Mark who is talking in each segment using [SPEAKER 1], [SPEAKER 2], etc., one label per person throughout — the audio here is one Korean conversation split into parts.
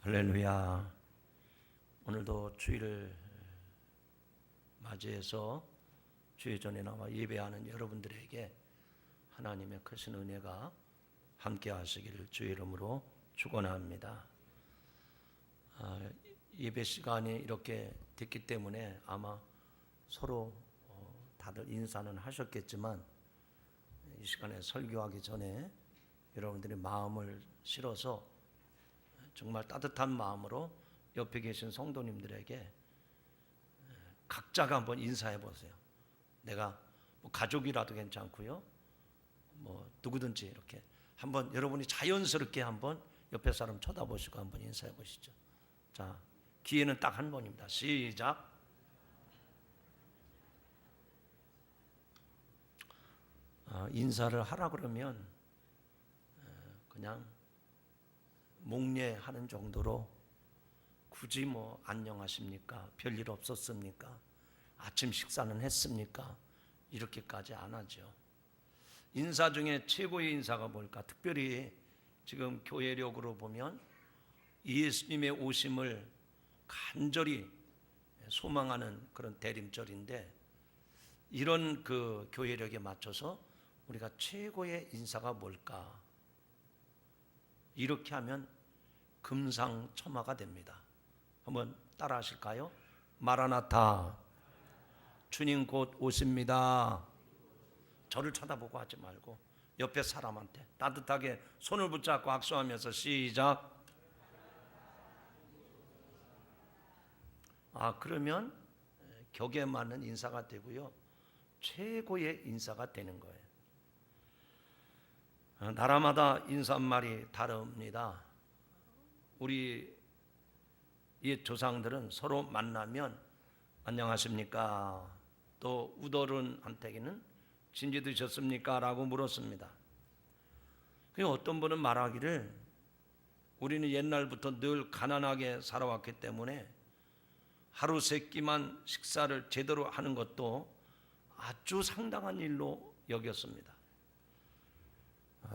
[SPEAKER 1] 할렐루야. 오늘도 주일을 맞이해서 주의 전에 나와 예배하는 여러분들에게 하나님의 크신 은혜가 함께 하시기를 주의 이름으로 축원합니다. 예배 시간이 이렇게 됐기 때문에 아마 서로 다들 인사는 하셨겠지만 이 시간에 설교하기 전에 여러분들이 마음을 실어서 정말 따뜻한 마음으로 옆에 계신 성도님들에게 각자가 한번 인사해 보세요. 내가 뭐 가족이라도 괜찮고요. 뭐 누구든지 이렇게 한번 여러분이 자연스럽게 한번 옆에 사람 쳐다보시고 한번 인사해 보시죠. 자, 기회는 딱 한 번입니다. 시작. 인사를 하라 그러면 그냥 목례하는 정도로 굳이 뭐 안녕하십니까? 별일 없었습니까? 아침 식사는 했습니까? 이렇게까지 안 하죠. 인사 중에 최고의 인사가 뭘까? 특별히 지금 교회력으로 보면 예수님의 오심을 간절히 소망하는 그런 대림절인데 이런 그 교회력에 맞춰서 우리가 최고의 인사가 뭘까? 이렇게 하면 금상첨화가 됩니다. 한번 따라 하실까요? 마라나타, 주님 곧 오십니다. 저를 쳐다보고 하지 말고 옆에 사람한테 따뜻하게 손을 붙잡고 악수하면서 시작. 그러면 격에 맞는 인사가 되고요. 최고의 인사가 되는 거예요. 나라마다 인사말이 다릅니다. 우리 옛 조상들은 서로 만나면 안녕하십니까? 또 우더른한테는 진지 드셨습니까? 라고 물었습니다. 그리고 어떤 분은 말하기를 우리는 옛날부터 늘 가난하게 살아왔기 때문에 하루 세 끼만 식사를 제대로 하는 것도 아주 상당한 일로 여겼습니다.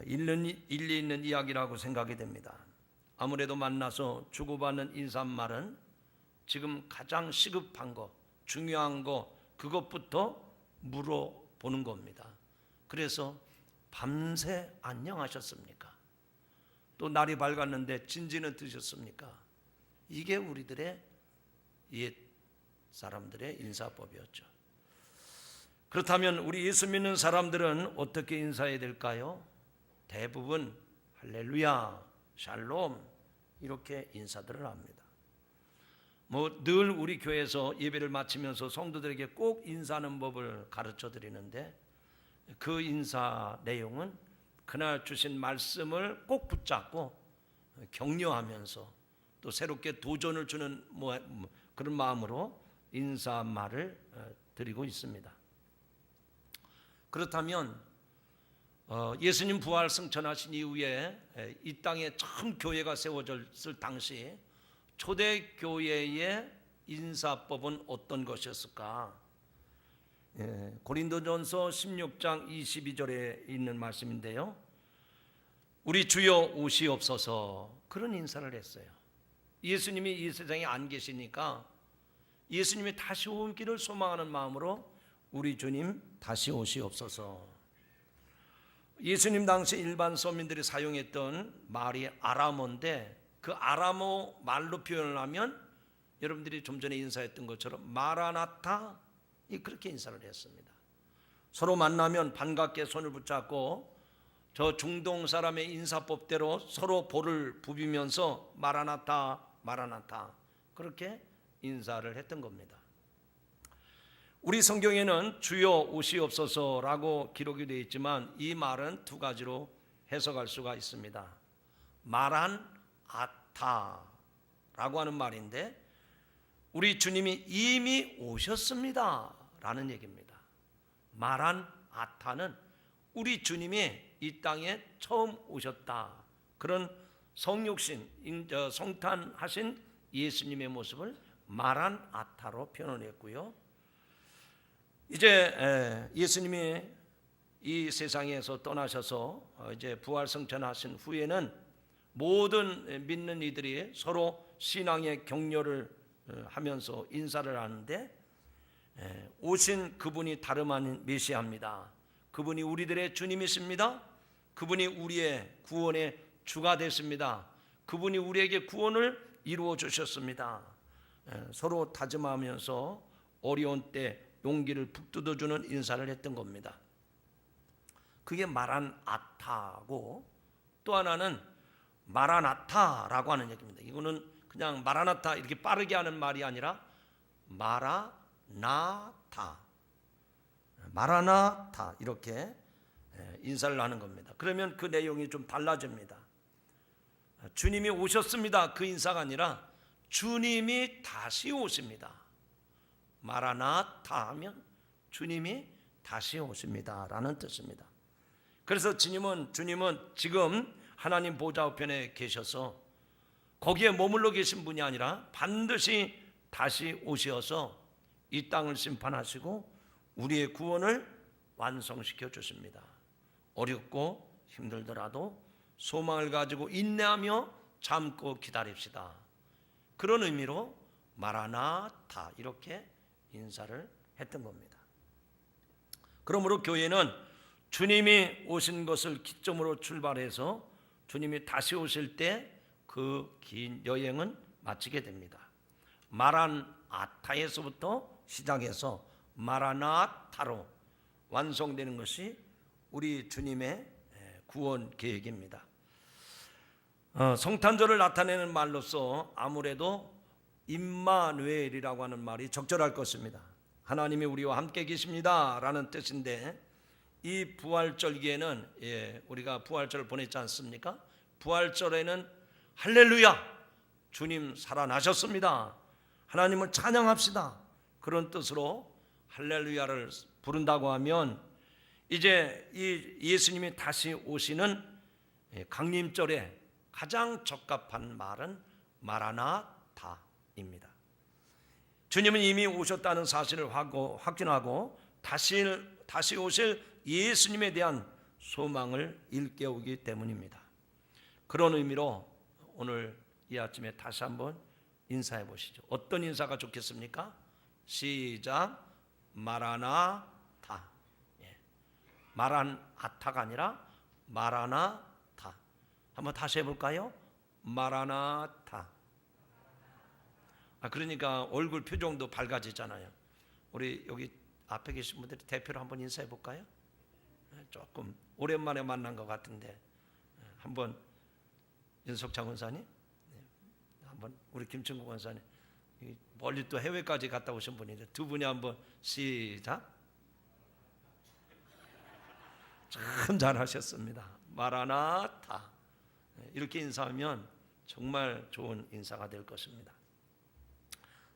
[SPEAKER 1] 일리 있는 이야기라고 생각이 됩니다. 아무래도 만나서 주고받는 인사말은 지금 가장 시급한 거, 중요한 거, 그것부터 물어보는 겁니다. 그래서 밤새 안녕하셨습니까? 또 날이 밝았는데 진지는 드셨습니까? 이게 우리들의 옛 사람들의 인사법이었죠. 그렇다면 우리 예수 믿는 사람들은 어떻게 인사해야 될까요? 대부분 할렐루야, 샬롬 이렇게 인사들을 합니다. 뭐 늘 우리 교회에서 예배를 마치면서 성도들에게 꼭 인사하는 법을 가르쳐 드리는데 그 인사 내용은 그날 주신 말씀을 꼭 붙잡고 격려하면서 또 새롭게 도전을 주는 그런 마음으로 인사말을 드리고 있습니다. 그렇다면 예수님 부활 승천하신 이후에 이 땅에 처음 교회가 세워졌을 당시 초대교회의 인사법은 어떤 것이었을까? 고린도전서 16장 22절에 있는 말씀인데요. 우리 주여 오시옵소서 그런 인사를 했어요. 예수님이 이 세상에 안 계시니까 예수님이 다시 오기를 소망하는 마음으로 우리 주님 다시 오시옵소서. 예수님 당시 일반 서민들이 사용했던 말이 아람어인데 그 아람어 말로 표현을 하면 여러분들이 좀 전에 인사했던 것처럼 마라나타 그렇게 인사를 했습니다. 서로 만나면 반갑게 손을 붙잡고 저 중동 사람의 인사법대로 서로 볼을 부비면서 마라나타 마라나타 그렇게 인사를 했던 겁니다. 우리 성경에는 주여 오시옵소서라고 기록이 되어 있지만 이 말은 두 가지로 해석할 수가 있습니다. 마란 아타라고 하는 말인데 우리 주님이 이미 오셨습니다 라는 얘기입니다. 마란 아타는 우리 주님이 이 땅에 처음 오셨다. 그런 성육신, 성탄하신 예수님의 모습을 마란 아타로 표현했고요. 이제 예수님이 이 세상에서 떠나셔서 이제 부활 승천하신 후에는 모든 믿는 이들이 서로 신앙의 격려를 하면서 인사를 하는데, 오신 그분이 다름 아닌 메시아입니다. 그분이 우리들의 주님이십니다. 그분이 우리의 구원의 주가 됐습니다. 그분이 우리에게 구원을 이루어 주셨습니다. 서로 다짐하면서 어려운 때 용기를 북돋워주는 인사를 했던 겁니다. 그게 마라나타고, 또 하나는 마라나타라고 하는 얘기입니다. 이거는 그냥 마라나타 이렇게 빠르게 하는 말이 아니라 마라나타 이렇게 인사를 하는 겁니다. 그러면 그 내용이 좀 달라집니다. 주님이 오셨습니다, 그 인사가 아니라 주님이 다시 오십니다. 마라나타 하면 주님이 다시 오십니다 라는 뜻입니다. 그래서 주님은 지금 하나님 보좌 우편에 계셔서 거기에 머물러 계신 분이 아니라 반드시 다시 오셔서 이 땅을 심판하시고 우리의 구원을 완성시켜 주십니다. 어렵고 힘들더라도 소망을 가지고 인내하며 참고 기다립시다. 그런 의미로 마라나타 이렇게 인사를 했던 겁니다. 그러므로 교회는 주님이 오신 것을 기점으로 출발해서 주님이 다시 오실 때 그 긴 여행은 마치게 됩니다. 마라나타에서부터 시작해서 마라나타로 완성되는 것이 우리 주님의 구원 계획입니다. 성탄절을 나타내는 말로서 아무래도 임마누엘이라고 하는 말이 적절할 것입니다. 하나님이 우리와 함께 계십니다 라는 뜻인데, 이 부활절기에는 우리가 부활절을 보냈지 않습니까? 부활절에는 할렐루야, 주님 살아나셨습니다, 하나님을 찬양합시다, 그런 뜻으로 할렐루야를 부른다고 하면, 이제 이 예수님이 다시 오시는 강림절에 가장 적합한 말은 마라나타입니다. 주님은 이미 오셨다는 사실을 확신하고 다시 오실 예수님에 대한 소망을 일깨우기 때문입니다. 그런 의미로 오늘 이 아침에 다시 한번 인사해 보시죠. 어떤 인사가 좋겠습니까? 시작. 마라나타. 마라나타가 아니라 마라나타. 한번 다시 해볼까요? 마라나타. 그러니까 얼굴 표정도 밝아지잖아요. 우리 여기 앞에 계신 분들이 대표로 한번 인사해 볼까요? 조금 오랜만에 만난 것 같은데, 한번 윤석창 원사님, 한번 우리 김천국 원사님, 멀리 또 해외까지 갔다 오신 분인데 두 분이 한번 시작. 참 잘하셨습니다. 마라나타. 이렇게 인사하면 정말 좋은 인사가 될 것입니다.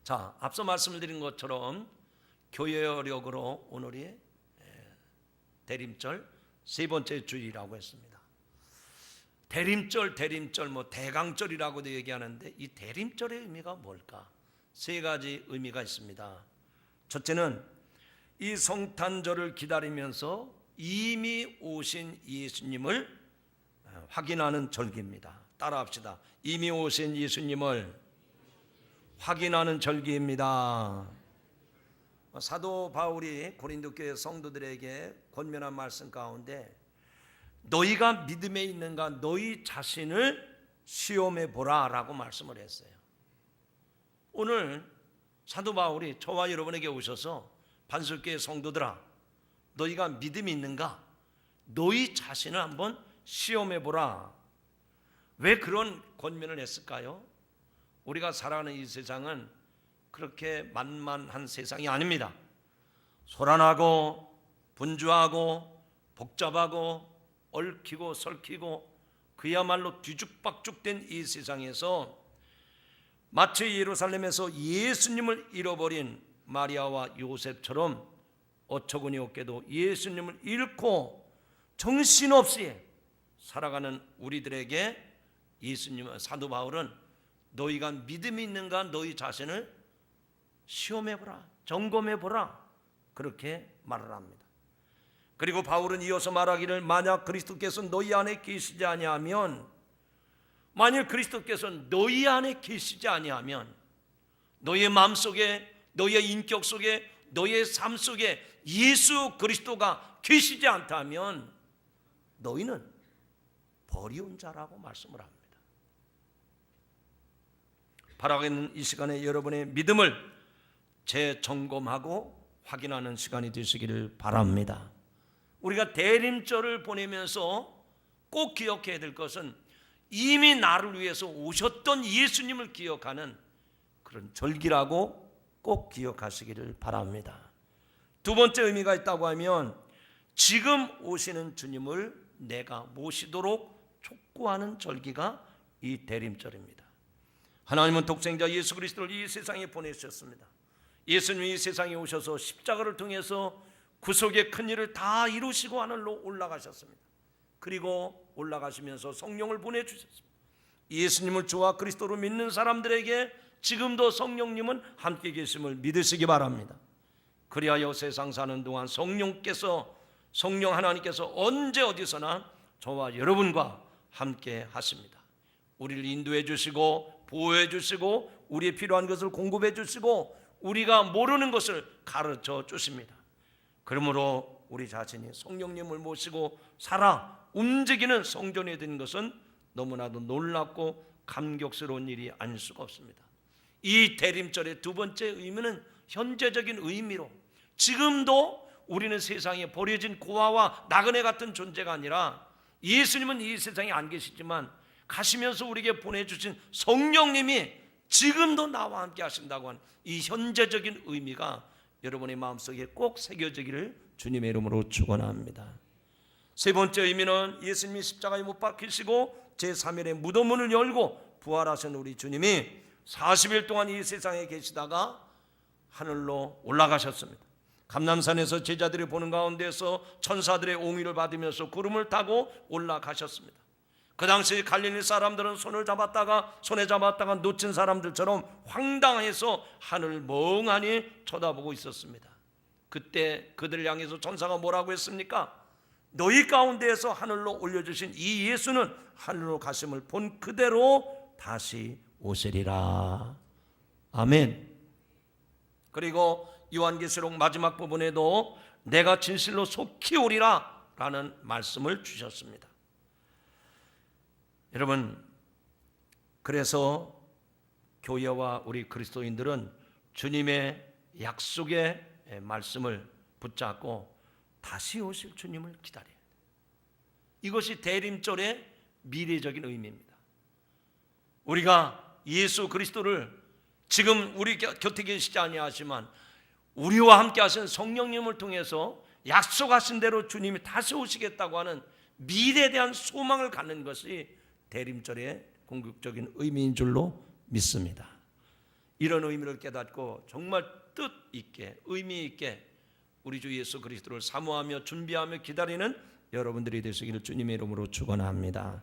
[SPEAKER 1] 자, 앞서 말씀을 드린 것처럼 교회력으로 오늘이 대림절 세 번째 주일이라고 했습니다. 대림절, 대강절이라고도 얘기하는데, 이 대림절의 의미가 뭘까? 세 가지 의미가 있습니다. 첫째는 이 성탄절을 기다리면서 이미 오신 예수님을 확인하는 절기입니다. 따라합시다. 이미 오신 예수님을 확인하는 절기입니다. 사도 바울이 고린도 교회 성도들에게 권면한 말씀 가운데, 너희가 믿음에 있는가 너희 자신을 시험해 보라 라고 말씀을 했어요. 오늘 사도 바울이 저와 여러분에게 오셔서, 반석교회 성도들아, 너희가 믿음이 있는가 너희 자신을 한번 시험해 보라. 왜 그런 권면을 했을까요? 우리가 살아가는 이 세상은 그렇게 만만한 세상이 아닙니다. 소란하고 분주하고 복잡하고 얽히고 설키고 그야말로 뒤죽박죽된 이 세상에서 마치 예루살렘에서 예수님을 잃어버린 마리아와 요셉처럼 어처구니 없게도 예수님을 잃고 정신없이 살아가는 우리들에게 예수님, 사도 바울은 너희가 믿음이 있는가 너희 자신을 시험해보라, 점검해보라, 그렇게 말을 합니다. 그리고 바울은 이어서 말하기를, 만약 그리스도께서 너희 안에 계시지 아니하면 만일 그리스도께서 너희 안에 계시지 아니하면, 너희의 마음속에, 너희의 인격 속에, 너희의 삶 속에 예수 그리스도가 계시지 않다면 너희는 버리운 자라고 말씀을 합니다. 바라기는 이 시간에 여러분의 믿음을 재점검하고 확인하는 시간이 되시기를 바랍니다. 우리가 대림절을 보내면서 꼭 기억해야 될 것은 이미 나를 위해서 오셨던 예수님을 기억하는 그런 절기라고 꼭 기억하시기를 바랍니다. 두 번째 의미가 있다고 하면 지금 오시는 주님을 내가 모시도록 촉구하는 절기가 이 대림절입니다. 하나님은 독생자 예수 그리스도를 이 세상에 보내주셨습니다. 예수님이 이 세상에 오셔서 십자가를 통해서 구속의 큰 일을 다 이루시고 하늘로 올라가셨습니다. 그리고 올라가시면서 성령을 보내주셨습니다. 예수님을 주와 그리스도로 믿는 사람들에게 지금도 성령님은 함께 계심을 믿으시기 바랍니다. 그리하여 세상 사는 동안 성령 하나님께서 언제 어디서나 저와 여러분과 함께 하십니다. 우리를 인도해 주시고 보호해 주시고 우리의 필요한 것을 공급해 주시고 우리가 모르는 것을 가르쳐 주십니다. 그러므로 우리 자신이 성령님을 모시고 살아 움직이는 성전이 된 것은 너무나도 놀랍고 감격스러운 일이 아닐 수가 없습니다. 이 대림절의 두 번째 의미는 현재적인 의미로 지금도 우리는 세상에 버려진 고아와 나그네 같은 존재가 아니라 예수님은 이 세상에 안 계시지만 가시면서 우리에게 보내주신 성령님이 지금도 나와 함께 하신다고 하는 이 현재적인 의미가 여러분의 마음속에 꼭 새겨지기를 주님의 이름으로 축원합니다. 세 번째 의미는 예수님이 십자가에 못 박히시고 제3일에 무덤문을 열고 부활하신 우리 주님이 40일 동안 이 세상에 계시다가 하늘로 올라가셨습니다. 감람산에서 제자들이 보는 가운데서 천사들의 옹의를 받으면서 구름을 타고 올라가셨습니다. 그 당시 갈릴리 사람들은 손에 잡았다가 놓친 사람들처럼 황당해서 하늘을 멍하니 쳐다보고 있었습니다. 그때 그들을 향해서 천사가 뭐라고 했습니까? 너희 가운데에서 하늘로 올려주신 이 예수는 하늘로 가심을 본 그대로 다시 오시리라. 아멘. 그리고 요한계시록 마지막 부분에도 내가 진실로 속히 오리라 라는 말씀을 주셨습니다. 여러분, 그래서 교회와 우리 그리스도인들은 주님의 약속의 말씀을 붙잡고 다시 오실 주님을 기다려야 돼요. 이것이 대림절의 미래적인 의미입니다. 우리가 예수 그리스도를 지금 우리 곁에 계시지 아니하지만 우리와 함께 하신 성령님을 통해서 약속하신 대로 주님이 다시 오시겠다고 하는 미래에 대한 소망을 갖는 것이 대림절의 궁극적인 의미인 줄로 믿습니다. 이런 의미를 깨닫고 정말 뜻 있게 의미 있게 우리 주 예수 그리스도를 사모하며 준비하며 기다리는 여러분들이 되시기를 주님의 이름으로 축원합니다.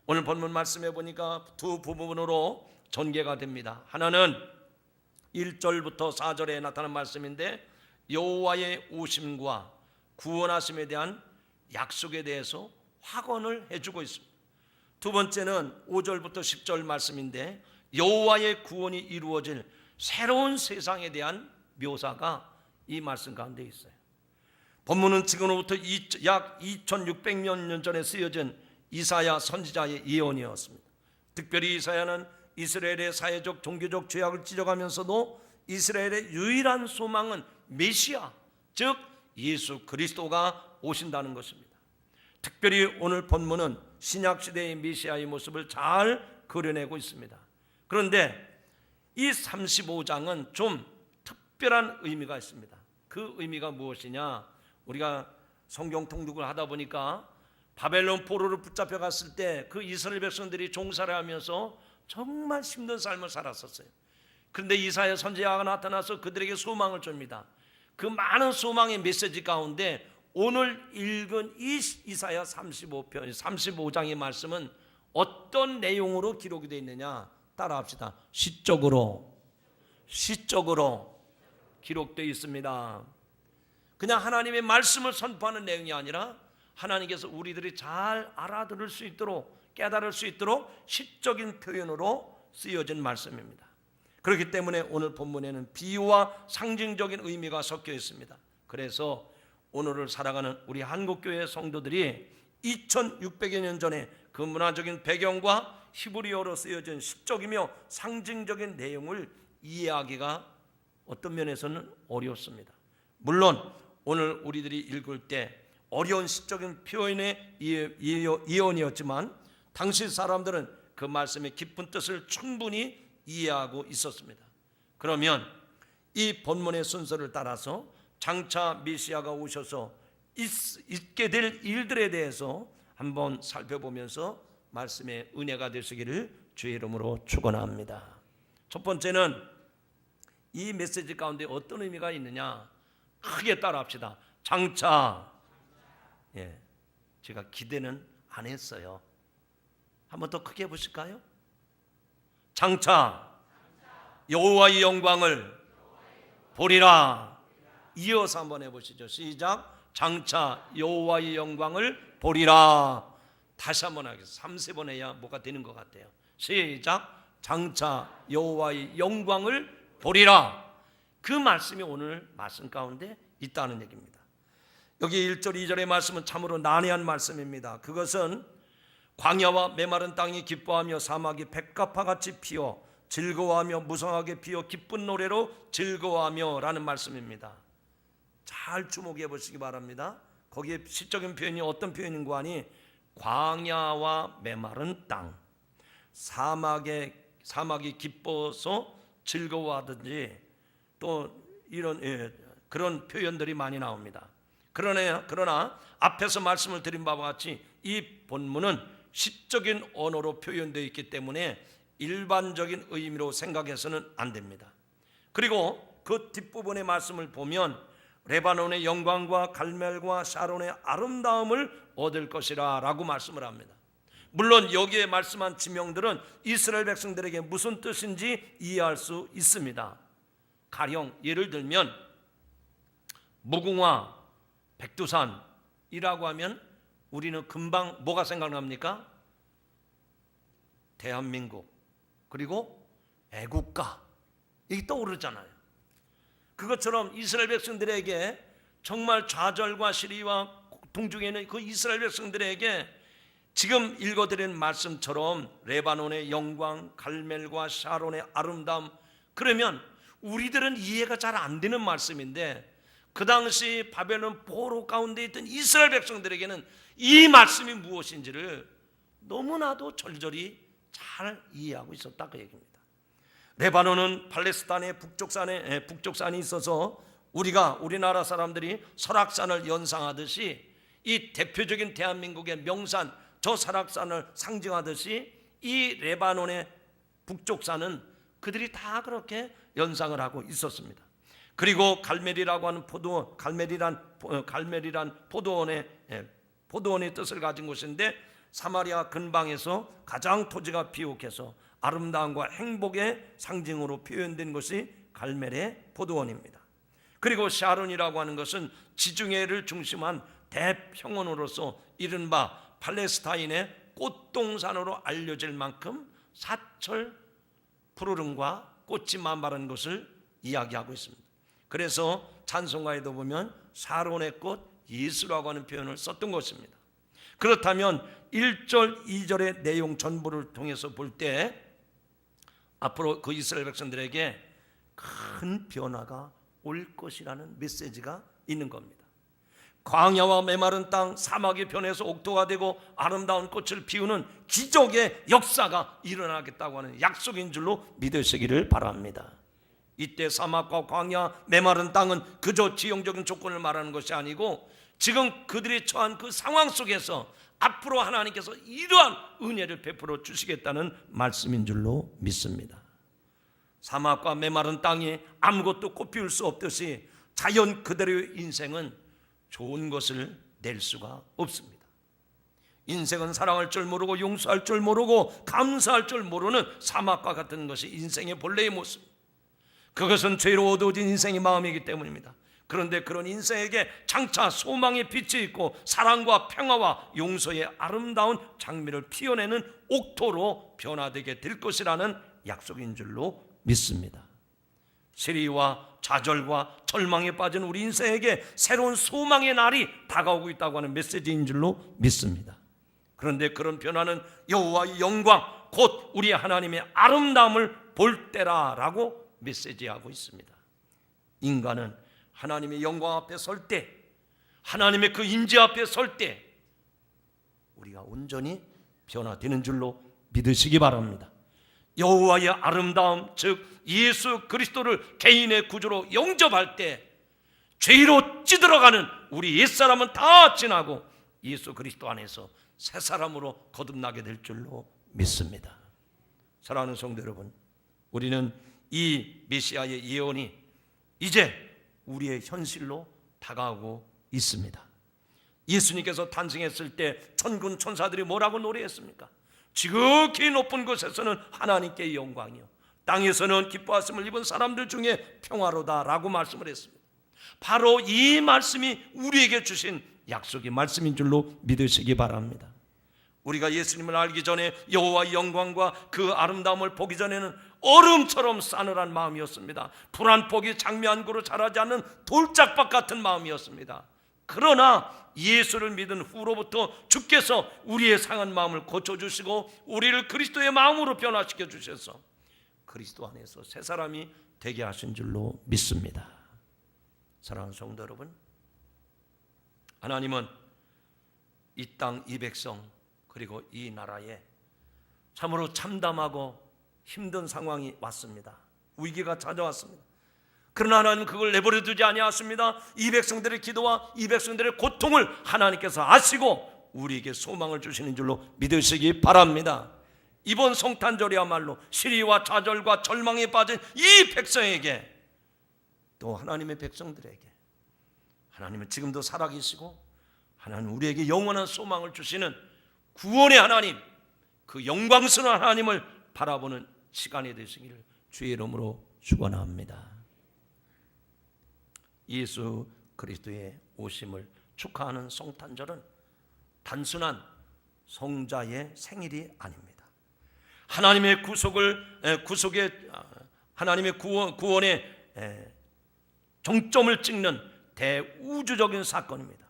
[SPEAKER 1] 오늘 본문 말씀해 보니까 두 부분으로 전개가 됩니다. 하나는 1절부터 4절에 나타난 말씀인데 여호와의 오심과 구원하심에 대한 약속에 대해서 확언을 해주고 있습니다. 두 번째는 5절부터 10절 말씀인데 여호와의 구원이 이루어질 새로운 세상에 대한 묘사가 이 말씀 가운데 있어요. 본문은 지금으로부터 약 2600년 전에 쓰여진 이사야 선지자의 예언이었습니다. 특별히 이사야는 이스라엘의 사회적 종교적 죄악을 지적하면서도 이스라엘의 유일한 소망은 메시아, 즉 예수 그리스도가 오신다는 것입니다. 특별히 오늘 본문은 신약시대의 메시아의 모습을 잘 그려내고 있습니다. 그런데 이 35장은 좀 특별한 의미가 있습니다. 그 의미가 무엇이냐? 우리가 성경 통독을 하다 보니까 바벨론 포로를 붙잡혀 갔을 때 그 이스라엘 백성들이 종살이 하면서 정말 힘든 삶을 살았었어요. 그런데 이사야 선지자가 나타나서 그들에게 소망을 줍니다. 그 많은 소망의 메시지 가운데 오늘 읽은 이 이사야 35장의 말씀은 어떤 내용으로 기록이 되어 있느냐? 따라합시다. 시적으로 기록되어 있습니다. 그냥 하나님의 말씀을 선포하는 내용이 아니라 하나님께서 우리들이 잘 알아들을 수 있도록, 깨달을 수 있도록 시적인 표현으로 쓰여진 말씀입니다. 그렇기 때문에 오늘 본문에는 비유와 상징적인 의미가 섞여 있습니다. 그래서 오늘을 살아가는 우리 한국교회 성도들이 2600여 년 전에 그 문화적인 배경과 히브리어로 쓰여진 시적이며 상징적인 내용을 이해하기가 어떤 면에서는 어렵습니다. 물론 오늘 우리들이 읽을 때 어려운 시적인 표현의 예언이었지만 당시 사람들은 그 말씀의 깊은 뜻을 충분히 이해하고 있었습니다. 그러면 이 본문의 순서를 따라서 장차 메시아가 오셔서 있게 될 일들에 대해서 한번 살펴보면서 말씀의 은혜가 되시기를 주의 이름으로 축원합니다. 첫 번째는 이 메시지 가운데 어떤 의미가 있느냐, 크게 따라합시다. 장차. 제가 기대는 안 했어요. 한번 더 크게 보실까요? 장차 여호와의 영광을 보리라. 이어서 한번 해보시죠. 시작. 장차 여호와의 영광을 보리라. 다시 한번 하겠습니다. 3-4번 해야 뭐가 되는 것 같아요. 시작. 장차 여호와의 영광을 보리라. 그 말씀이 오늘 말씀 가운데 있다는 얘기입니다. 여기 1절 2절의 말씀은 참으로 난해한 말씀입니다. 그것은 광야와 메마른 땅이 기뻐하며 사막이 백합화같이 피어 즐거워하며 무성하게 피어 기쁜 노래로 즐거워하며 라는 말씀입니다. 잘 주목해 보시기 바랍니다. 거기에 시적인 표현이 어떤 표현인가 하니 광야와 메마른 땅, 사막이 기뻐서 즐거워하든지 또 이런 그런 표현들이 많이 나옵니다. 그러나 앞에서 말씀을 드린 바와 같이 이 본문은 시적인 언어로 표현되어 있기 때문에 일반적인 의미로 생각해서는 안 됩니다. 그리고 그 뒷부분의 말씀을 보면 레바논의 영광과 갈멜과 샤론의 아름다움을 얻을 것이라 라고 말씀을 합니다. 물론 여기에 말씀한 지명들은 이스라엘 백성들에게 무슨 뜻인지 이해할 수 있습니다. 가령 예를 들면 무궁화, 백두산이라고 하면 우리는 금방 뭐가 생각납니까? 대한민국, 그리고 애국가, 이게 떠오르잖아요. 그것처럼 이스라엘 백성들에게 정말 좌절과 시리와 동중에 있는 그 이스라엘 백성들에게 지금 읽어드린 말씀처럼 레바논의 영광, 갈멜과 샤론의 아름다움, 그러면 우리들은 이해가 잘 안 되는 말씀인데 그 당시 바벨론 포로 가운데 있던 이스라엘 백성들에게는 이 말씀이 무엇인지를 너무나도 절절히 잘 이해하고 있었다 그 얘기입니다. 레바논은 팔레스타인의 북쪽산이 있어서 우리나라 사람들이 설악산을 연상하듯이 이 대표적인 대한민국의 명산 저 설악산을 상징하듯이 이 레바논의 북쪽산은 그들이 다 그렇게 연상을 하고 있었습니다. 그리고 갈멜이라고 하는 갈멜이란 포도원의 뜻을 가진 곳인데 사마리아 근방에서 가장 토지가 비옥해서 아름다움과 행복의 상징으로 표현된 것이 갈멜의 포도원입니다. 그리고 샤론이라고 하는 것은 지중해를 중심한 대평원으로서 이른바 팔레스타인의 꽃동산으로 알려질 만큼 사철 푸르름과 꽃이 만발한 것을 이야기하고 있습니다. 그래서 찬송가에도 보면 샤론의 꽃 예수라고 하는 표현을 썼던 것입니다. 그렇다면 1절 2절의 내용 전부를 통해서 볼 때 앞으로 그 이스라엘 백성들에게 큰 변화가 올 것이라는 메시지가 있는 겁니다. 광야와 메마른 땅, 사막이 변해서 옥토가 되고 아름다운 꽃을 피우는 기적의 역사가 일어나겠다고 하는 약속인 줄로 믿으시기를 바랍니다. 이때 사막과 광야, 메마른 땅은 그저 지형적인 조건을 말하는 것이 아니고 지금 그들이 처한 그 상황 속에서 앞으로 하나님께서 이러한 은혜를 베풀어 주시겠다는 말씀인 줄로 믿습니다. 사막과 메마른 땅이 아무것도 꽃피울 수 없듯이 자연 그대로의 인생은 좋은 것을 낼 수가 없습니다. 인생은 사랑할 줄 모르고 용서할 줄 모르고 감사할 줄 모르는 사막과 같은 것이 인생의 본래의 모습. 그것은 죄로 어두워진 인생의 마음이기 때문입니다. 그런데 그런 인생에게 장차 소망의 빛이 있고 사랑과 평화와 용서의 아름다운 장미를 피워내는 옥토로 변화되게 될 것이라는 약속인 줄로 믿습니다. 시리와 좌절과 절망에 빠진 우리 인생에게 새로운 소망의 날이 다가오고 있다고 하는 메시지인 줄로 믿습니다. 그런데 그런 변화는 여호와의 영광 곧 우리 하나님의 아름다움을 볼 때라라고 메시지하고 있습니다. 인간은 하나님의 영광 앞에 설 때, 하나님의 그 임재 앞에 설 때 우리가 온전히 변화되는 줄로 믿으시기 바랍니다. 여호와의 아름다움, 즉 예수 그리스도를 개인의 구주로 영접할 때 죄로 찌들어가는 우리 옛사람은 다 지나고 예수 그리스도 안에서 새 사람으로 거듭나게 될 줄로 믿습니다. 사랑하는 성도 여러분, 우리는 이 메시아의 예언이 이제 우리의 현실로 다가오고 있습니다. 예수님께서 탄생했을 때 천군 천사들이 뭐라고 노래했습니까? 지극히 높은 곳에서는 하나님께 영광이요 땅에서는 기뻐하심을 입은 사람들 중에 평화로다라고 말씀을 했습니다. 바로 이 말씀이 우리에게 주신 약속의 말씀인 줄로 믿으시기 바랍니다. 우리가 예수님을 알기 전에 여호와의 영광과 그 아름다움을 보기 전에는 얼음처럼 싸늘한 마음이었습니다. 풀 한 폭이 장미 한 그루 자라지 않는 돌짝밭 같은 마음이었습니다. 그러나 예수를 믿은 후로부터 주께서 우리의 상한 마음을 고쳐주시고 우리를 그리스도의 마음으로 변화시켜 주셔서 그리스도 안에서 새 사람이 되게 하신 줄로 믿습니다. 사랑하는 성도 여러분, 하나님은 이 땅, 이 백성, 그리고 이 나라에 참으로 참담하고 힘든 상황이 왔습니다. 위기가 찾아왔습니다. 그러나 하나님은 그걸 내버려 두지 아니하십니다. 이 백성들의 기도와 이 백성들의 고통을 하나님께서 아시고 우리에게 소망을 주시는 줄로 믿으시기 바랍니다. 이번 성탄절이야말로 시리와 좌절과 절망에 빠진 이 백성에게, 또 하나님의 백성들에게 하나님은 지금도 살아계시고 하나님 우리에게 영원한 소망을 주시는 구원의 하나님, 그 영광스러운 하나님을 바라보는 시간이 되시기를 주의 이름으로 축원합니다. 예수 그리스도의 오심을 축하하는 성탄절은 단순한 성자의 생일이 아닙니다. 하나님의 하나님의 구원의 정점을 찍는 대우주적인 사건입니다.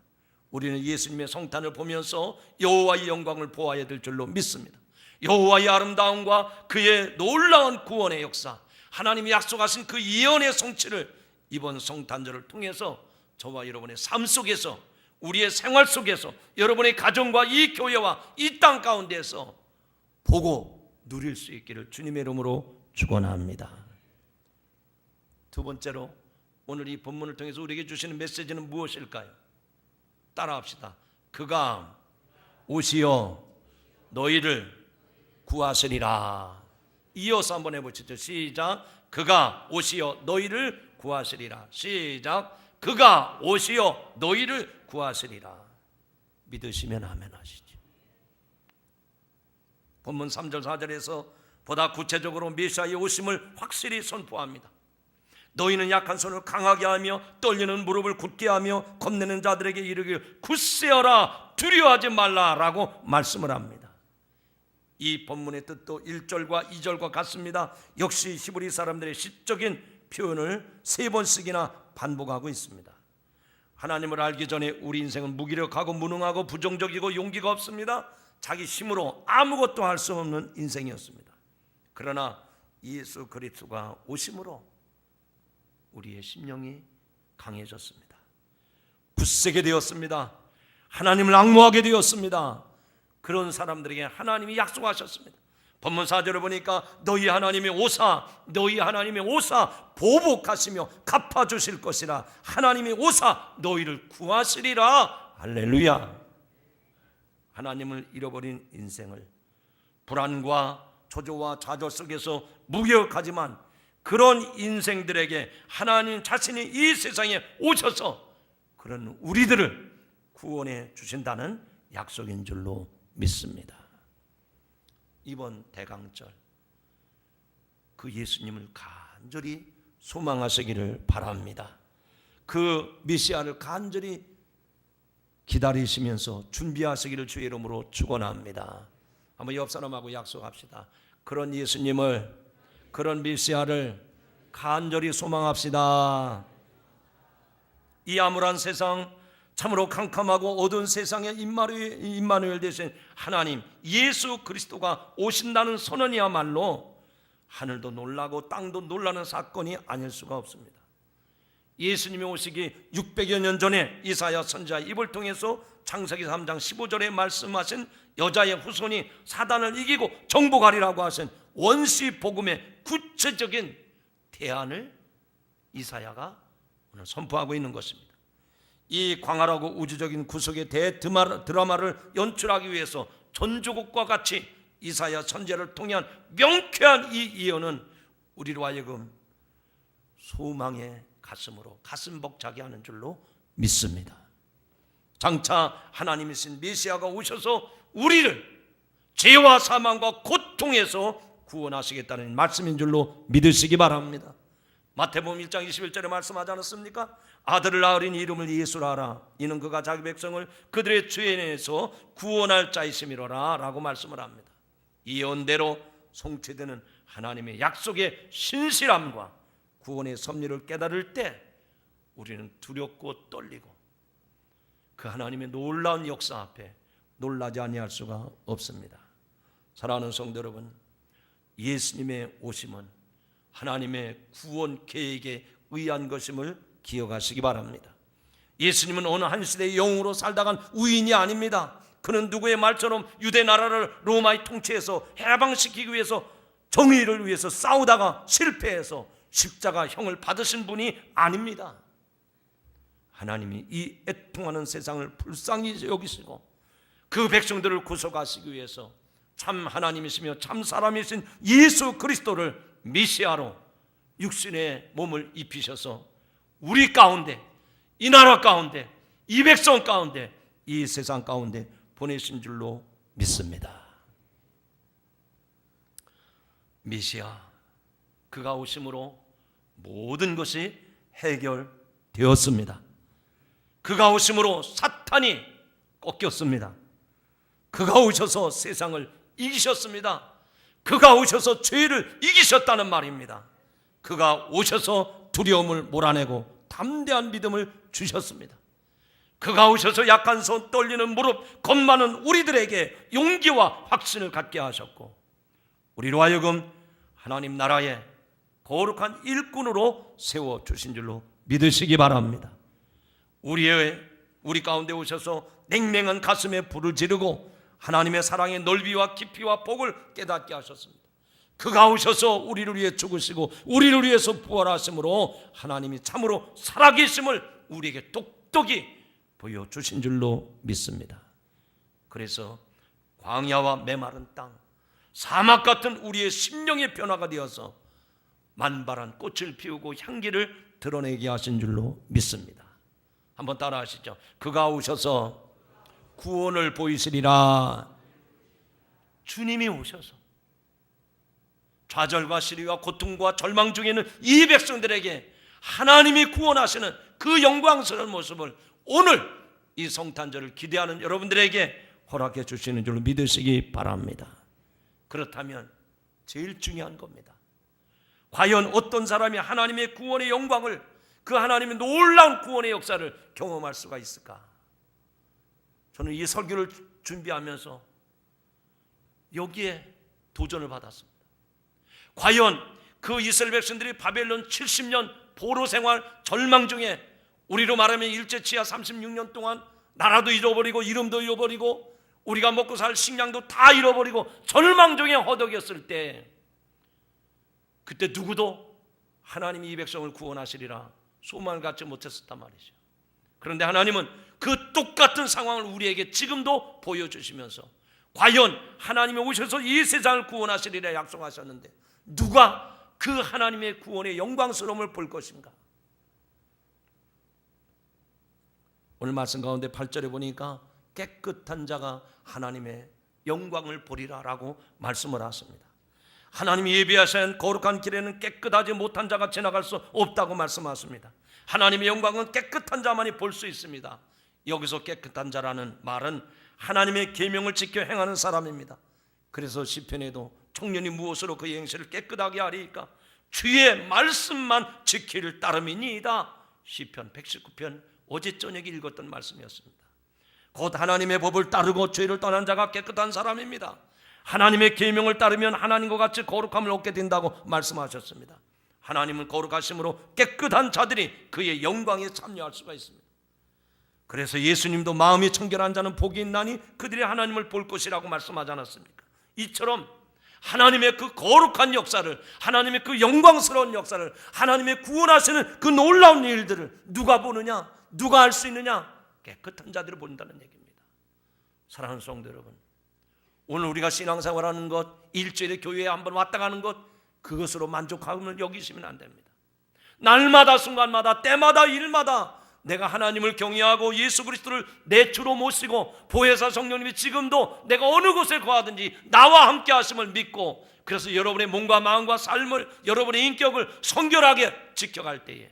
[SPEAKER 1] 우리는 예수님의 성탄을 보면서 여호와의 영광을 보아야 될 줄로 믿습니다. 여호와의 아름다움과 그의 놀라운 구원의 역사, 하나님이 약속하신 그 예언의 성취를 이번 성탄절을 통해서 저와 여러분의 삶 속에서, 우리의 생활 속에서, 여러분의 가정과 이 교회와 이 땅 가운데서 보고 누릴 수 있기를 주님의 이름으로 축원합니다. 두 번째로 오늘 이 본문을 통해서 우리에게 주시는 메시지는 무엇일까요? 따라합시다. 그가 오시어 너희를 구하시리라. 이어서 한번 해보시죠. 시작. 그가 오시어 너희를 구하시리라. 시작. 그가 오시어 너희를 구하시리라. 믿으시면 아멘 하시죠. 본문 3절 4절에서 보다 구체적으로 메시아의 오심을 확실히 선포합니다. 너희는 약한 손을 강하게 하며 떨리는 무릎을 굳게 하며 겁내는 자들에게 이르기를 굳세어라 두려워하지 말라라고 말씀을 합니다. 이 본문의 뜻도 1절과 2절과 같습니다. 역시 히브리 사람들의 시적인 표현을 3번씩이나 반복하고 있습니다. 하나님을 알기 전에 우리 인생은 무기력하고 무능하고 부정적이고 용기가 없습니다. 자기 힘으로 아무것도 할 수 없는 인생이었습니다. 그러나 예수 그리스도가 오심으로 우리의 심령이 강해졌습니다. 굳세게 되었습니다. 하나님을 앙모하게 되었습니다. 그런 사람들에게 하나님이 약속하셨습니다. 본문 4절을 보니까 너희 하나님의 오사, 너희 하나님의 오사 보복하시며 갚아주실 것이라. 하나님의 오사 너희를 구하시리라. 할렐루야. 하나님을 잃어버린 인생을 불안과 초조와 좌절 속에서 무기력하지만 그런 인생들에게 하나님 자신이 이 세상에 오셔서 그런 우리들을 구원해 주신다는 약속인 줄로 믿습니다. 이번 대강절 그 예수님을 간절히 소망하시기를 바랍니다. 그 메시아를 간절히 기다리시면서 준비하시기를 주의 이름으로 축원합니다. 한번 옆 사람하고 약속합시다. 그런 예수님을, 그런 메시아를 간절히 소망합시다. 이 암울한 세상, 참으로 캄캄하고 어두운 세상에 임마누엘 되신 하나님 예수 그리스도가 오신다는 선언이야말로 하늘도 놀라고 땅도 놀라는 사건이 아닐 수가 없습니다. 예수님이 오시기 600여 년 전에 이사야 선지자의 입을 통해서 창세기 3장 15절에 말씀하신 여자의 후손이 사단을 이기고 정복하리라고 하신 원시 복음의 구체적인 대안을 이사야가 오늘 선포하고 있는 것입니다. 이 광활하고 우주적인 구속의 대드라마를 연출하기 위해서 전조국과 같이 이사야 선지자를 통한 명쾌한 이 예언은 우리로 하여금 소망의 가슴으로 가슴 벅차게 하는 줄로 믿습니다. 장차 하나님이신 메시아가 오셔서 우리를 죄와 사망과 고통에서 구원하시겠다는 말씀인 줄로 믿으시기 바랍니다. 마태복음 1장 21절에 말씀하지 않았습니까? 아들을 낳으리니 이름을 예수라 하라. 이는 그가 자기 백성을 그들의 죄에서 구원할 자이심이로라 라고 말씀을 합니다. 이 예언대로 성취되는 하나님의 약속의 신실함과 구원의 섭리를 깨달을 때 우리는 두렵고 떨리고 그 하나님의 놀라운 역사 앞에 놀라지 아니할 수가 없습니다. 사랑하는 성도 여러분, 예수님의 오심은 하나님의 구원 계획에 의한 것임을 기억하시기 바랍니다. 예수님은 어느 한 시대의 영웅으로 살다간 우인이 아닙니다. 그는 누구의 말처럼 유대 나라를 로마의 통치에서 해방시키기 위해서 정의를 위해서 싸우다가 실패해서 십자가형을 받으신 분이 아닙니다. 하나님이 이 애통하는 세상을 불쌍히 여기시고 그 백성들을 구속하시기 위해서 참 하나님이시며 참 사람이신 예수 그리스도를 메시아로 육신의 몸을 입히셔서 우리 가운데, 이 나라 가운데, 이 백성 가운데, 이 세상 가운데 보내신 줄로 믿습니다. 메시아, 그가 오심으로 모든 것이 해결되었습니다. 그가 오심으로 사탄이 꺾였습니다. 그가 오셔서 세상을 이기셨습니다. 그가 오셔서 죄를 이기셨다는 말입니다. 그가 오셔서 두려움을 몰아내고 담대한 믿음을 주셨습니다. 그가 오셔서 약한 손, 떨리는 무릎, 겁 많은 우리들에게 용기와 확신을 갖게 하셨고 우리로 하여금 하나님 나라의 거룩한 일꾼으로 세워주신 줄로 믿으시기 바랍니다. 우리 가운데 오셔서 냉랭한 가슴에 불을 지르고 하나님의 사랑의 넓이와 깊이와 복을 깨닫게 하셨습니다. 그가 오셔서 우리를 위해 죽으시고 우리를 위해서 부활하심으로 하나님이 참으로 살아계심을 우리에게 똑똑히 보여주신 줄로 믿습니다. 그래서 광야와 메마른 땅, 사막 같은 우리의 심령의 변화가 되어서 만발한 꽃을 피우고 향기를 드러내게 하신 줄로 믿습니다. 한번 따라 하시죠. 그가 오셔서 구원을 보이시리라. 주님이 오셔서 좌절과 시리와 고통과 절망 중에는 이 백성들에게 하나님이 구원하시는 그 영광스러운 모습을 오늘 이 성탄절을 기대하는 여러분들에게 허락해 주시는 줄로 믿으시기 바랍니다. 그렇다면 제일 중요한 겁니다. 과연 어떤 사람이 하나님의 구원의 영광을, 그 하나님의 놀라운 구원의 역사를 경험할 수가 있을까? 저는 이 설교를 준비하면서 여기에 도전을 받았습니다. 과연 그 이스라엘 백성들이 바벨론 70년 포로 생활 절망 중에, 우리로 말하면 일제치하 36년 동안 나라도 잃어버리고 이름도 잃어버리고 우리가 먹고 살 식량도 다 잃어버리고 절망 중에 허덕였을 때, 그때 누구도 하나님이 이 백성을 구원하시리라 소망을 갖지 못했었단 말이죠. 그런데 하나님은 그 똑같은 상황을 우리에게 지금도 보여주시면서 과연 하나님이 오셔서 이 세상을 구원하시리라 약속하셨는데 누가 그 하나님의 구원의 영광스러움을 볼 것인가? 오늘 말씀 가운데 8절에 보니까 깨끗한 자가 하나님의 영광을 보리라 라고 말씀을 하십니다. 하나님이 예비하신 거룩한 길에는 깨끗하지 못한 자가 지나갈 수 없다고 말씀하십니다. 하나님의 영광은 깨끗한 자만이 볼 수 있습니다. 여기서 깨끗한 자라는 말은 하나님의 계명을 지켜 행하는 사람입니다. 그래서 시편에도 청년이 무엇으로 그의 행실을 깨끗하게 하리이까? 주의 말씀만 지킬 따름이니이다. 시편 119편 어제 저녁에 읽었던 말씀이었습니다. 곧 하나님의 법을 따르고 죄를 떠난 자가 깨끗한 사람입니다. 하나님의 계명을 따르면 하나님과 같이 거룩함을 얻게 된다고 말씀하셨습니다. 하나님은 거룩하심으로 깨끗한 자들이 그의 영광에 참여할 수가 있습니다. 그래서 예수님도 마음이 청결한 자는 복이 있나니 그들이 하나님을 볼 것이라고 말씀하지 않았습니까? 이처럼 하나님의 그 거룩한 역사를, 하나님의 그 영광스러운 역사를, 하나님의 구원하시는 그 놀라운 일들을 누가 보느냐? 누가 알 수 있느냐? 깨끗한 자들을 본다는 얘기입니다. 사랑하는 성도 여러분, 오늘 우리가 신앙생활하는 것, 일주일에 교회에 한번 왔다 가는 것, 그것으로 만족함을 여기시면 안 됩니다. 날마다 순간마다 때마다 일마다 내가 하나님을 경외하고 예수 그리스도를 내 주로 모시고 보혜사 성령님이 지금도 내가 어느 곳에 거하든지 나와 함께 하심을 믿고, 그래서 여러분의 몸과 마음과 삶을, 여러분의 인격을 성결하게 지켜갈 때에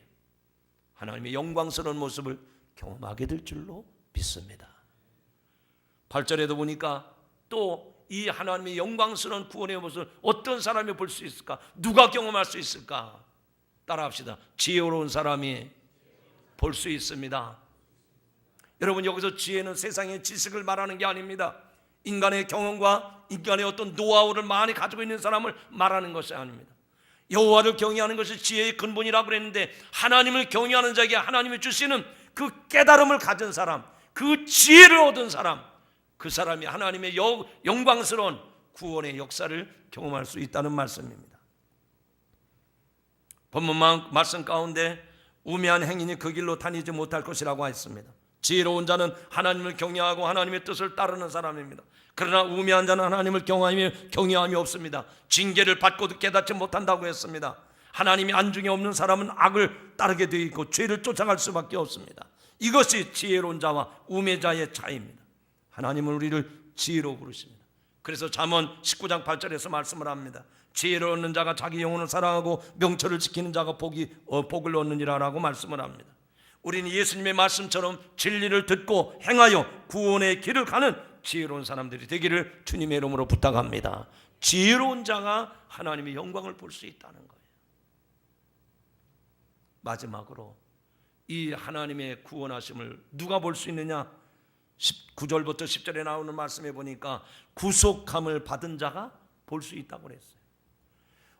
[SPEAKER 1] 하나님의 영광스러운 모습을 경험하게 될 줄로 믿습니다. 8절에도 보니까 또 이 하나님의 영광스러운 구원의 모습을 어떤 사람이 볼 수 있을까? 누가 경험할 수 있을까? 따라합시다. 지혜로운 사람이 볼 수 있습니다. 여러분, 여기서 지혜는 세상의 지식을 말하는 게 아닙니다. 인간의 경험과 인간의 어떤 노하우를 많이 가지고 있는 사람을 말하는 것이 아닙니다. 여호와를 경외하는 것이 지혜의 근본이라고 그랬는데, 하나님을 경외하는 자에게 하나님이 주시는 그 깨달음을 가진 사람, 그 지혜를 얻은 사람, 그 사람이 하나님의 영광스러운 구원의 역사를 경험할 수 있다는 말씀입니다. 본문 말씀 가운데 우매한 행인이 그 길로 다니지 못할 것이라고 했습니다. 지혜로운 자는 하나님을 경외하고 하나님의 뜻을 따르는 사람입니다. 그러나 우매한 자는 하나님을 경외함이 없습니다. 징계를 받고도 깨닫지 못한다고 했습니다. 하나님이 안중에 없는 사람은 악을 따르게 되어 있고 죄를 쫓아갈 수밖에 없습니다. 이것이 지혜로운 자와 우매자의 차이입니다. 하나님은 우리를 지혜로 부르십니다. 그래서 잠언 19장 8절에서 말씀을 합니다. 지혜를 얻는 자가 자기 영혼을 사랑하고 명철을 지키는 자가 복을 얻느니라 라고 말씀을 합니다. 우리는 예수님의 말씀처럼 진리를 듣고 행하여 구원의 길을 가는 지혜로운 사람들이 되기를 주님의 이름으로 부탁합니다. 지혜로운 자가 하나님의 영광을 볼 수 있다는 거예요. 마지막으로 이 하나님의 구원하심을 누가 볼 수 있느냐? 9절부터 10절에 나오는 말씀에 보니까 구속함을 받은 자가 볼 수 있다고 그랬어요.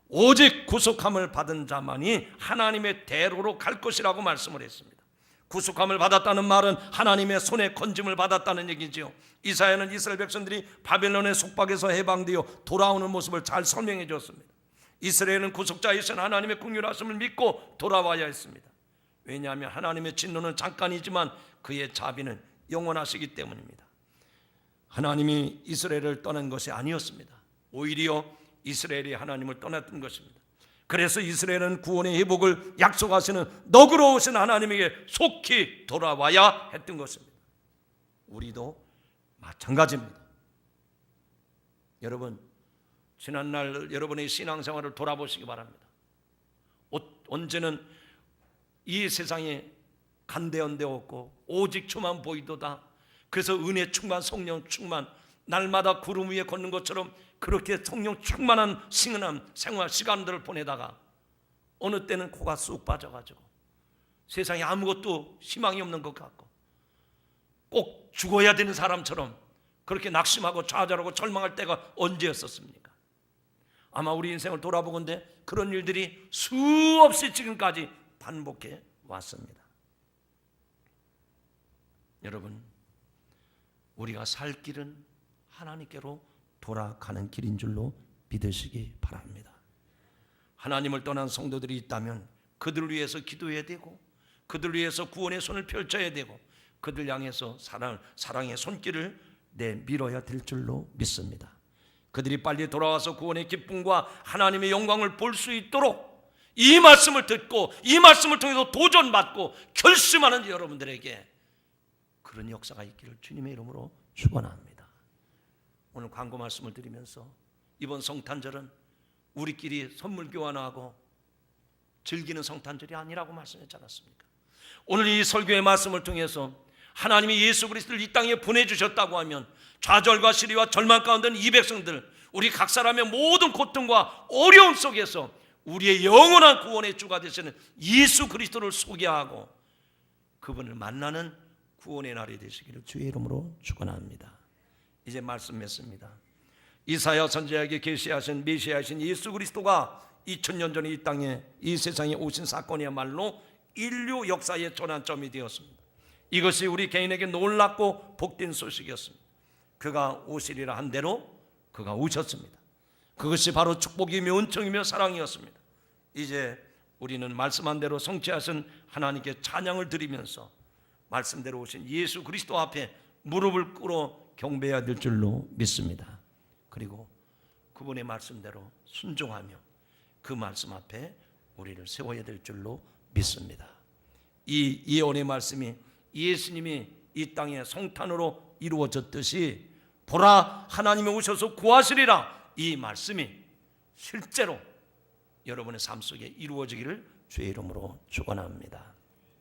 [SPEAKER 1] 오직 구속함을 받은 자만이 하나님의 대로로 갈 것이라고 말씀을 했습니다. 구속함을 받았다는 말은 하나님의 손에 건짐을 받았다는 얘기죠. 이사야는 이스라엘 백성들이 바벨론의 속박에서 해방되어 돌아오는 모습을 잘 설명해 줬습니다. 이스라엘은 구속자이신 하나님의 긍휼하심을 믿고 돌아와야 했습니다. 왜냐하면 하나님의 진노는 잠깐이지만 그의 자비는 영원하시기 때문입니다. 하나님이 이스라엘을 떠난 것이 아니었습니다. 오히려 이스라엘이 하나님을 떠났던 것입니다. 그래서 이스라엘은 구원의 회복을 약속하시는 너그러우신 하나님에게 속히 돌아와야 했던 것입니다. 우리도 마찬가지입니다. 여러분, 지난날 여러분의 신앙생활을 돌아보시기 바랍니다. 언제는 이 세상에 간대언대 없고 오직 주만 보이도다. 그래서 은혜 충만, 성령 충만, 날마다 구름 위에 걷는 것처럼 그렇게 성령 충만한 신은한 생활 시간들을 보내다가 어느 때는 코가 쑥 빠져가지고 세상에 아무것도 희망이 없는 것 같고 꼭 죽어야 되는 사람처럼 그렇게 낙심하고 좌절하고 절망할 때가 언제였었습니까? 아마 우리 인생을 돌아보건대 그런 일들이 수없이 지금까지 반복해 왔습니다. 여러분, 우리가 살 길은 하나님께로 돌아가는 길인 줄로 믿으시기 바랍니다. 하나님을 떠난 성도들이 있다면 그들을 위해서 기도해야 되고 그들을 위해서 구원의 손을 펼쳐야 되고 그들 향해서 사랑의 손길을 내밀어야 될 줄로 믿습니다. 그들이 빨리 돌아와서 구원의 기쁨과 하나님의 영광을 볼 수 있도록 이 말씀을 듣고 이 말씀을 통해서 도전받고 결심하는 여러분들에게 그런 역사가 있기를 주님의 이름으로 축원합니다. 오늘 광고 말씀을 드리면서 이번 성탄절은 우리끼리 선물 교환하고 즐기는 성탄절이 아니라고 말씀했지 않았습니까? 오늘 이 설교의 말씀을 통해서 하나님이 예수 그리스도를 이 땅에 보내주셨다고 하면 좌절과 시리와 절망 가운데 있는 이 백성들, 우리 각 사람의 모든 고통과 어려움 속에서 우리의 영원한 구원의 주가 되시는 예수 그리스도를 소개하고 그분을 만나는 구원의 날이 되시기를 주의 이름으로 축원합니다. 이제 말씀 맺습니다. 이사야 선지자에게 계시하신 메시아이신 예수 그리스도가 2000년 전에 이 땅에 이 세상에 오신 사건이야말로 인류 역사의 전환점이 되었습니다. 이것이 우리 개인에게 놀랍고 복된 소식이었습니다. 그가 오시리라 한 대로 그가 오셨습니다. 그것이 바로 축복이며 은총이며 사랑이었습니다. 이제 우리는 말씀한 대로 성취하신 하나님께 찬양을 드리면서 말씀대로 오신 예수 그리스도 앞에 무릎을 꿇어 경배해야 될 줄로 믿습니다. 그리고 그분의 말씀대로 순종하며 그 말씀 앞에 우리를 세워야 될 줄로 믿습니다. 이 예언의 말씀이 예수님이 이 땅의 성탄으로 이루어졌듯이 보라 하나님이 오셔서 구하시리라, 이 말씀이 실제로 여러분의 삶 속에 이루어지기를 주의 이름으로 축원합니다.